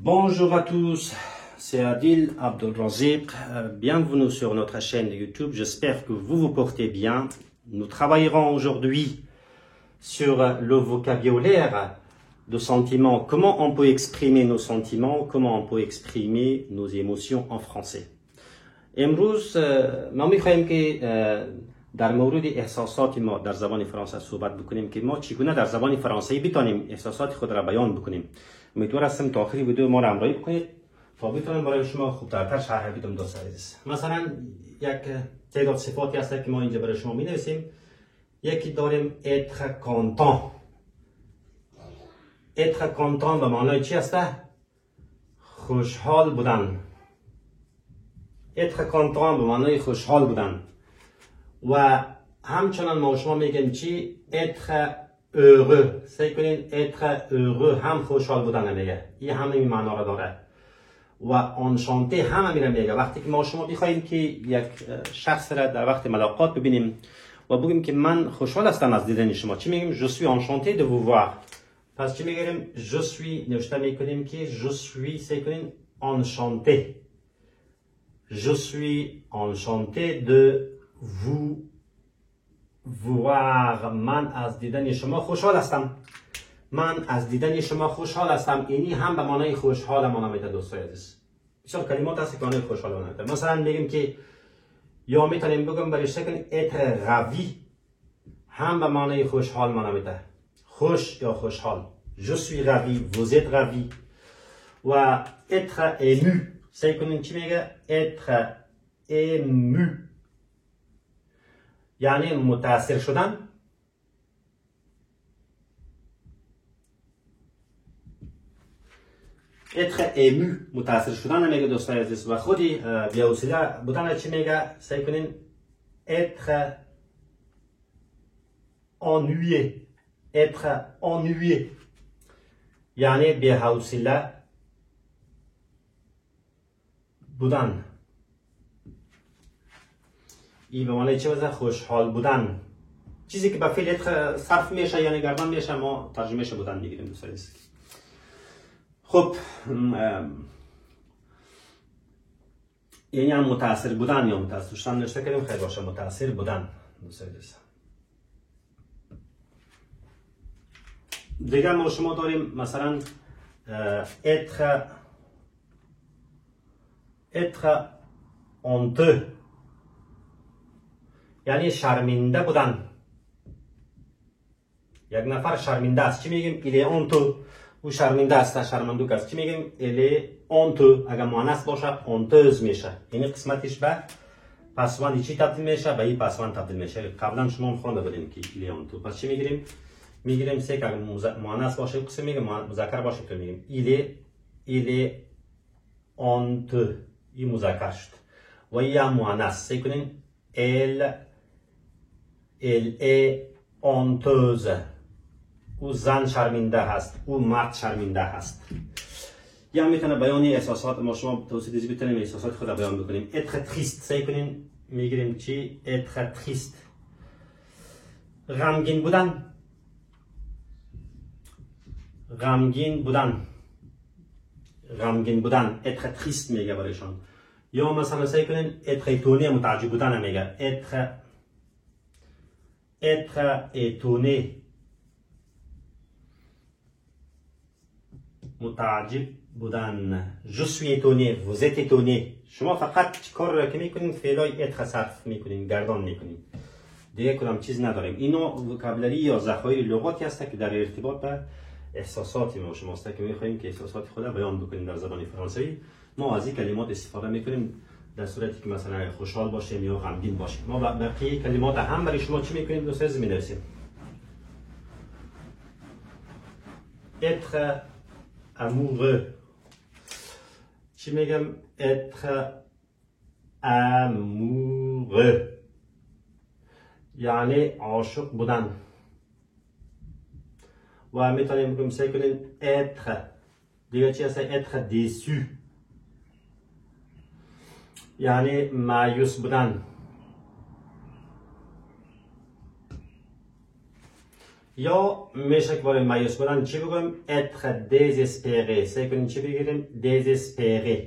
Bonjour à tous, c'est Adil Abdelrazik. Bienvenue sur notre chaîne de YouTube. J'espère que vous vous portez bien. Nous travaillerons aujourd'hui sur le vocabulaire de sentiments. Comment on peut exprimer nos sentiments, comment on peut exprimer nos émotions en français. امروز ما می‌خوایم که در مورد احساسات ما در زبان فرانسه صحبت بکنیم که ما چگونه در زبان فرانسوی بتونیم احساسات خود را بیان بکنیم. امیدوار هستم تا آخر ویدیو ما را همراهی بکنید تا بتونم برای شما خوبتر شرح بدم دوست عزیز. مثلا یک تعداد صفاتی هست که ما اینجا برای شما می‌نویسیم. یکی داریم être content. être content به معنای چی است؟ خوشحال بودن. être content به معنای خوشحال بودن. و همچنان ما شما میگیم چی؟ être heureux. سعی کنین être heureux هم خوشحال بودن میگه. این همین معنا را داره. و enchanté هم همین میگه. وقتی که ما شما بخوایم که یک شخص را در وقت ملاقات ببینیم و بگیم که من خوشحال هستم از دیدن شما، چی میگیم؟ je suis enchanté de vous voir. پس چی میگیم؟ je suis نوشته میکنیم که je suis سعی کنین enchanté. Je suis enchanté de vous voir. من از دیدن شما خوشحال هستم. من از دیدن شما خوشحال هستم. اینی هم به معنای خوشحال معنا میده دوستای عزیز. بسیار کلمات هست که معنای خوشحال معنا میده. مثلا میگیم که یا میتونیم بگم برای شکل être ravi هم به معنای خوشحال معنا میده. خوش یا خوشحال. Je suis ravi, vous êtes ravi. و être ému سعی کنین چی میگه؟ être ému یعنی متاثر شدن. être ému متاثر شدن میگه دوستای عزیز. و خودی بی‌حوصله بودن چی میگه؟ سعی کنین être ennuyé. être ennuyé یعنی بی‌حوصله بودن. این به معنی چه واسه خوشحال بودن. چیزی که به فعل صرف میشه یعنی گردان میشه ما ترجمهش بودن میگیریم دوستان. خب یعنی هم متاثر بودن یا متاثر شدن نوشته کردیم. خیلی باشه متاثر بودن دوستان. دیگه ما شما داریم مثلا être honteux یعنی شرمنده بودن. یک نفر شرمنده است چی میگیم؟ il est honteux. او شرمنده است، شرمندوک است چی میگیم؟ il est honteux. اگر مؤنث باشه honteuse میشه. یعنی قسمتش به پسوند چی تبدیل میشه؟ به این پسوند تبدیل میشه. قبلا شما خوانده بودیم که il est honteux. پس چی میگیریم؟ میگیریم سه که مؤنث باشه قسم میگیم، مذکر باشه که میگیم il est honteux. این مذکر شد. و یا مؤنث سعی کنین elle est honteuse. او زن شرمنده هست، او مرد شرمنده هست. یا میتونه بیانی احساسات ما شما توصیف بتونیم احساسات خود را بیان بکنیم. être triste سعی کنین میگیریم چی؟ être triste غمگین بودن. غمگین بودن. غمگین بودن être triste میگه برایشان. یا مثلا سعی کنین être étonné متعجب بودن میگه. être étonné متعجب بودن. je suis étonné, vous êtes étonné. شما فقط کار را که میکنین فعلای être صرف میکنین، گردان میکنین. دیگه کدام چیز نداریم. اینو وکابلری یا ذخایر لغاتی هست که در ارتباط به احساسات ما شماست که میخوایم که احساسات خود را بیان بکنیم در زبان فرانسوی. ما از این کلمات استفاده میکنیم در صورتی که مثلا خوشحال باشیم یا غمگین باشیم. ما بقیه کلمات هم برای شما چی میکنیم؟ دوست عزیز مینویسیم. être amoureux چی میگم؟ être amoureux یعنی عاشق بودن. و میتونیم بگیم سعی کنیم être دیگه چی هست؟ être déçu یعنی مایوس بودن. یا میشه که برای مایوس بودن چی بگویم؟ être désespéré. سعی کنیم چی بگیریم؟ désespéré.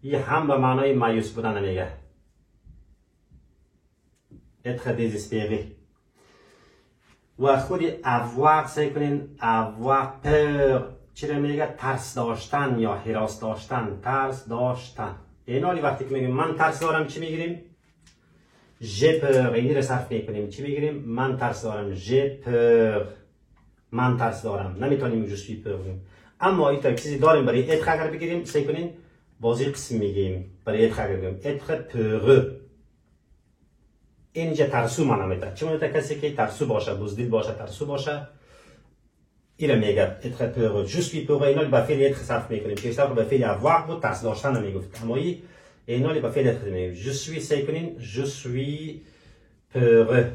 این هم به معنای مایوس بودن میگه. être désespéré. و خود avoir سعی کنین avoir peur چی رو میگه؟ ترس داشتن یا هراس داشتن. ترس داشتن. این حالی وقتی که میگیم من ترس دارم چی میگیریم؟ j'ai peur. اینی رو صرف میکنیم چی میگیریم؟ من ترس دارم. j'ai peur. من ترس دارم. نمیتونیم je suis peur بگیم. اما این تا چیزی داریم برای être اگر بگیریم سعی کنین بازی قسم میگیم. برای être اگر بگیم être peureux. اینجا ترسو معنا میده. چه میده؟ کسی که ترسو باشه، بزدل باشه، ترسو باشه. این میگه être peureux. je suis peureux. اینا با فعل être صرف میکنیم. پیشتر با فعل avoir بود ترس داشتن نمیگفت. اما اینا با فعل être میگیم. je suis سعی کنین je suis peureux.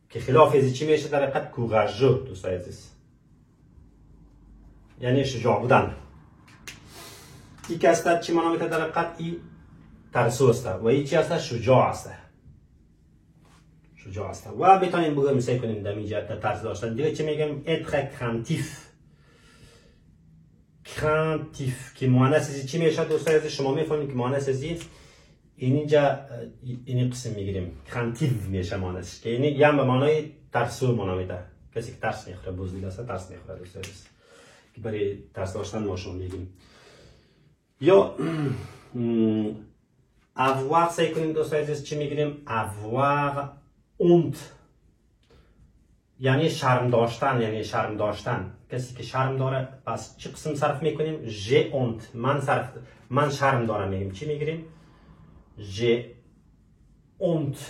که خلاف از چی میشه در حقیقت courageux دوستای عزیز. یعنی شجاع بودن. این که است چی معنا میده در حقیقت؟ ای ترسو است و این چی است؟ شجاع است. شجاع است. و میتونیم بگیم سعی کنیم در اینجا ترس داشتن. دیگه چی میگم؟ être craintif. craintif که مؤنث از چی میشه دوستای عزیز؟ شما میفهمید که مؤنث از اینجا این قسم میگیریم. craintif میشه مؤنث که یعنی یا به معنای ترسو معنا میده. کسی که ترس میخوره، بزدل است، ترس میخوره دوستای عزیز. که برای ترس داشتن ما شما میگیم. یا avoir سعی کنیم دوستای عزیز چی میگیریم؟ avoir honte. یعنی شرم داشتن، یعنی شرم داشتن. کسی که شرم داره پس چه قسم صرف میکنیم؟ j'ai honte. من شرم دارم میگیم چی میگیریم؟ j'ai honte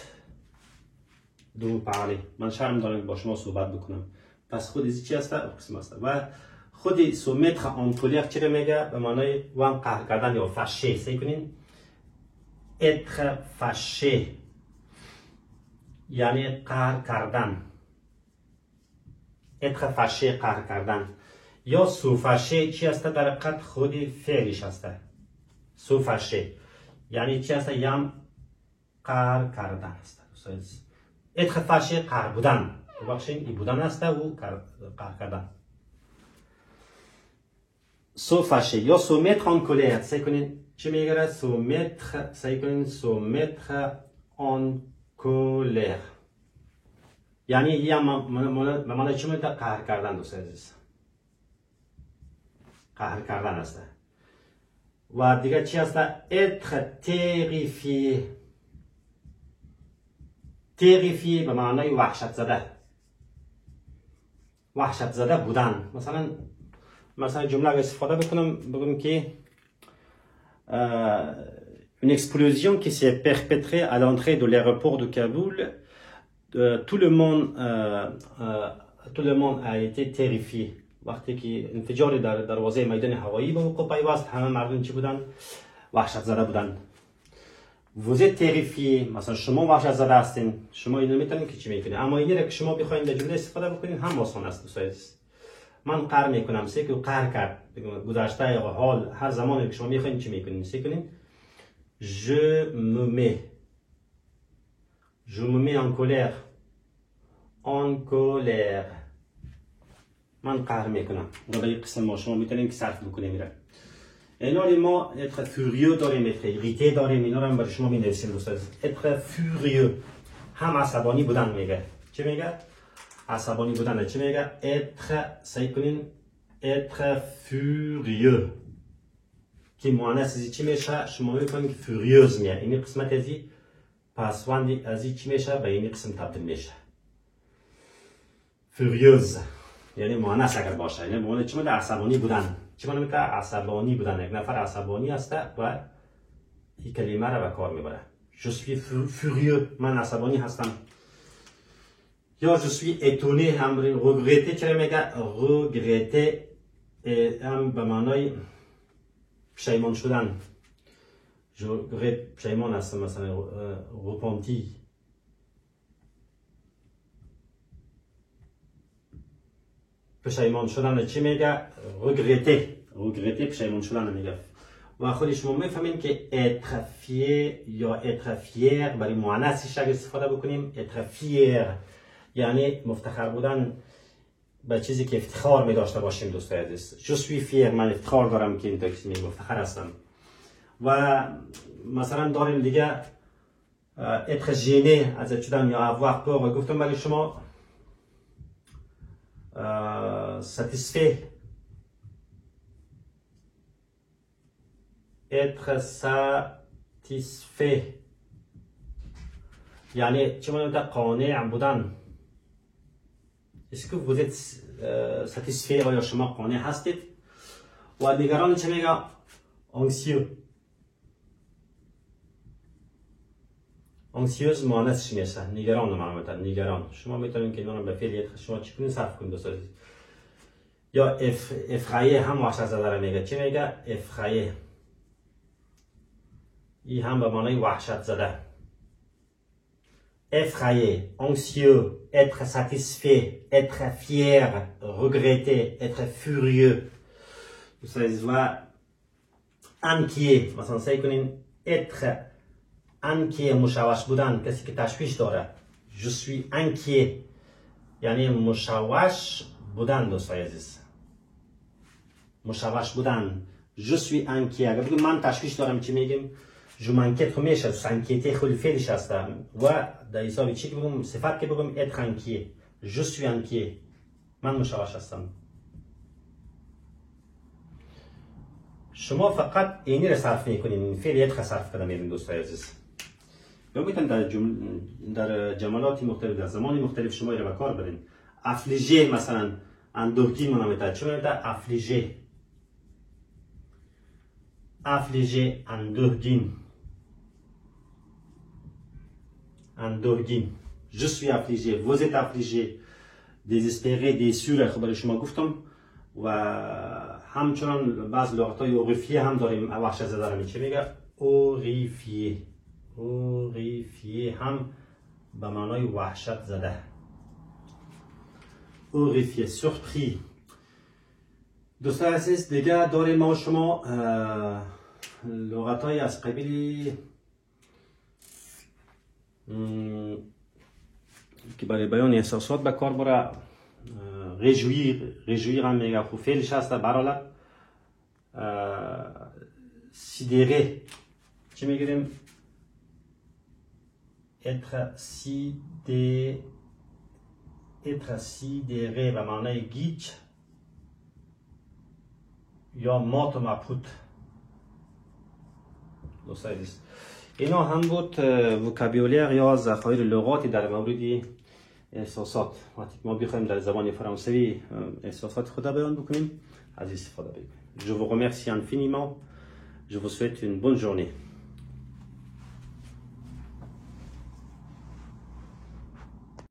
de vous parler. من شرم دارم با شما صحبت بکنم. پس خود از چی هست؟ قسم هست. و خود se mettre en colère چی رو میگه؟ به معنای وام قهر کردن یا fâché. سعی کنین être fâché یعنی قهر کردن. être fâché قهر کردن. یا se fâcher چی هست؟ در حقیقت خود فعلش هست. se fâcher یعنی چی هست؟ یم قهر کردن هست. être fâché قهر بودن. ببخشید این بودن هست و قهر کردن. se fâcher یا se mettre en colère. سعی کنین چی میگه؟ se mettre سعی کنین se mettre en colère یعنی یم معنی چی میده؟ قهر کردن دوست عزیز. قهر کردن هست. و دیگه چی هست؟ être terrifié. terrifié به معنای وحشت زده. وحشت زده بودن. مثلا جمله استفاده بکنم بگم که une explosion qui s'est perpétrée à l'entrée de l'aéroport de Kaboul. Tout le monde a été terrifié. وقتی که انفجار در دروازه میدان هوایی به وقوع پیوست همه مردم چی بودن؟ وحشت زده بودن. vous êtes terrifié. مثلا شما وحشت زده هستین. شما اینو میتونید که چی میکنید. اما اینه که شما بخواید در جمله استفاده بکنید هم آسان است دوستای عزیز. من قهر میکنم. سعی کنید قهر کرد. گذشته یا حال هر زمانی که شما میخواید چی میکنید. سعی کنید je me mets en colère. en colère من قهر میکنم. در این قسم ما شما میتونید که صرف بکنید میره. اینا ما être furieux داریم، être irrité داریم. اینا رو هم برای شما مینویسیم دوستان. être furieux هم عصبانی بودن میگه. چی میگه؟ عصبانی بودن. چی میگه؟ être سعی کنین être furieux که مؤنث چی میشه؟ شما میفهمید که furieuse میاد. این قسمت ازی پسوند ازی چی میشه؟ به این قسم تبدیل میشه. furieuse یعنی مؤنث اگر باشه. یعنی مؤنث چی میشه؟ عصبانی بودن. چی معنی میشه؟ عصبانی بودن. یک نفر عصبانی است و این کلمه را به کار میبره. je suis furieux من عصبانی هستم. یا je suis étonné هم regretter چرا میگه؟ regretter هم به معنای پشیمان شدن. je regrette پشیمان هستم مثلا repenti. پشیمان شدن چی میگه؟ regretter پشیمان شدن میگه. و خود شما میفهمین که être fier یا être fier برای مؤنثش اگه استفاده بکنیم être fier یعنی مفتخر بودن به چیزی که افتخار می داشته باشیم دوستای عزیز. je suis fier من افتخار دارم که این تاکسی می مفتخر هستم. و مثلا داریم دیگه être gêné از شدن یا avoir peur و گفتم برای شما satisfait être satisfait یعنی چه معنی قانع بودن. est-ce que vous êtes satisfait یا شما قانع هستید؟ و دیگران چه میگه؟ anxieux anxieuse مؤنثش میشه نگران معلومتا نگران. شما میتونید که اینا رو به فعل شما چگونه صرف کنید دوستان. یا effrayé هم وحشت زده رو میگه. چی میگه؟ effrayé این هم به معنای وحشت زده. effrayé, anxieux, être satisfait, être fier, regretter, être furieux. و inquiet مثلا سعی کنین être inquiet مشوش بودن کسی که تشویش داره. je suis inquiet یعنی مشوش بودن دوستای عزیز. مشوش بودن je suis inquiet. اگر بگم من تشویش دارم چی میگیم؟ je m'inquiète میشه s'inquiéter خیلی فعلش هستم و در حساب چی که بگم صفت که بگم être inquiet je suis inquiet من مشوش هستم. شما فقط اینی رو صرف میکنین فعل être صرف کردن میرین دوستای عزیز. یا میتونید در جملات مختلف در زمان مختلف شما رو به کار برین. affligé مثلا اندوهگین منامتا چه میگه؟ affligé affligé اندوهگین اندوهگین. je suis affligé vous êtes affligé désespéré déçu خبر شما گفتم. و همچنان بعض لغت‌های اوریفیه هم داریم وحشت زده رو چه میگه؟ اوریفیه اوریفیه هم به معنای وحشت زده. اوریفیه سورپری. دوستان عزیز دیگه داریم ما شما لغت‌های از قبیل که برای بیان احساسات به کار بره. réjouir هم میگه خب فعلش هست برالا. sidéré چی میگیریم؟ être sidéré به معنای گیج یا مات و مبهوت. دوستان عزیز اینا هم بود وکابولر یا ذخایر لغاتی در مورد احساسات. وقتی ما بخوایم در زبان فرانسوی احساسات خود بیان بکنیم از استفاده بکنیم. Je vous remercie infiniment. Je vous souhaite une bonne journée.